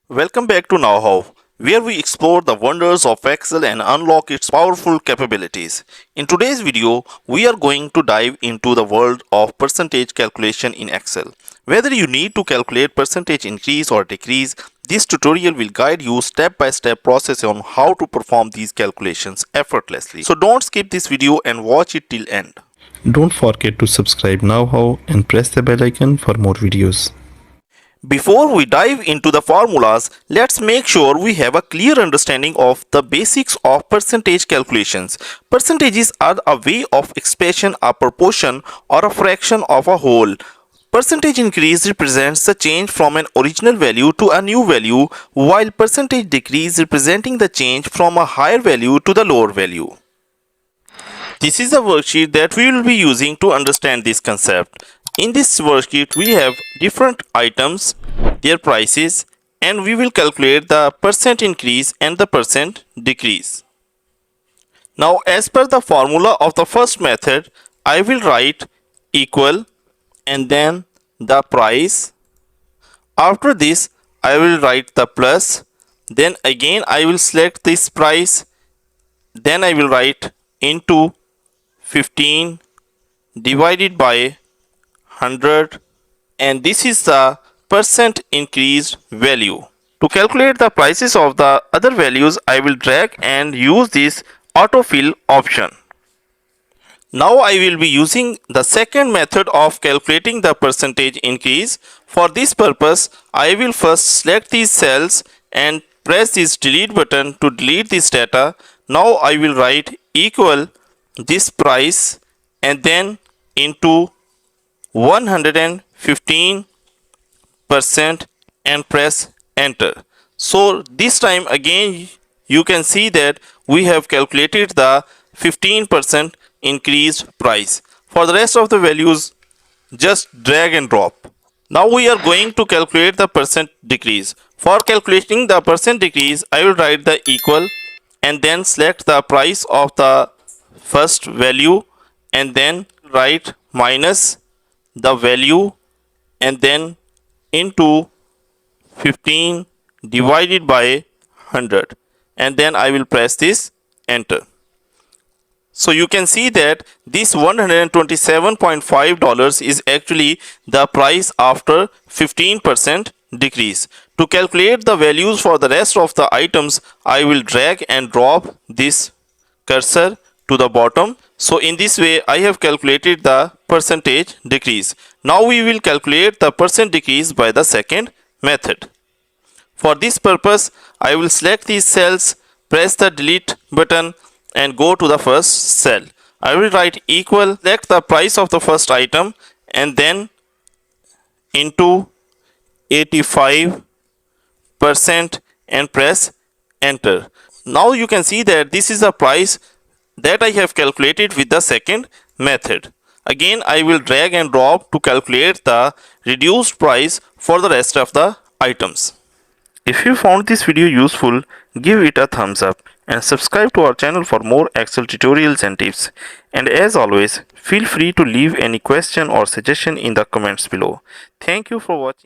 Welcome back to KnowHow, where we explore the wonders of Excel and unlock its powerful capabilities. In today's video, we are going to dive into the world of percentage calculation in Excel. Whether you need to calculate percentage increase or decrease, this tutorial will guide you step-by-step process on how to perform these calculations effortlessly. So don't skip this video and watch it till end. Don't forget to subscribe now and press the bell icon for more videos. Before we dive into the formulas, let's make sure we have a clear understanding of the basics of percentage calculations. Percentages are a way of expression, a proportion, or a fraction of a whole. Percentage increase represents the change from an original value to a new value, while percentage decrease representing the change from a higher value to the lower value. This is a worksheet that we will be using to understand this concept. In this worksheet, we have different items, their prices, and we will calculate the percent increase and the percent decrease. Now, as per the formula of the first method, I will write equal and then the price. After this, I will write the plus. Then again, I will select this price. Then I will write into 15 divided by 100, and this is the percent increased value. To calculate the prices of the other values, I will drag and use this autofill option. Now I will be using the second method of calculating the percentage increase. For this purpose, I will first select these cells and press this delete button to delete this data. Now I will write equal this price and then into 115% and press enter. So this time again you can see that we have calculated the 15% increased price. For the rest of the values, just drag and drop. Now we are going to calculate the percent decrease. For calculating the percent decrease, I will write the equal and then select the price of the first value and then write minus the value and then into 15 divided by 100, and then I will press this enter. So you can see that this $127.5 is actually the price after 15% decrease. To calculate the values for the rest of the items, I will drag and drop this cursor to the bottom. So in this way I have calculated the percentage decrease. Now we will calculate the percent decrease by the second method. For this purpose, I will select these cells, press the delete button and go to the first cell. I will write equal, select the price of the first item and then into 85% and press enter. Now you can see that this is the price that I have calculated with the second method. Again, I will drag and drop to calculate the reduced price for the rest of the items. If you found this video useful, give it a thumbs up and subscribe to our channel for more Excel tutorials and tips. And as always, feel free to leave any question or suggestion in the comments below. Thank you for watching.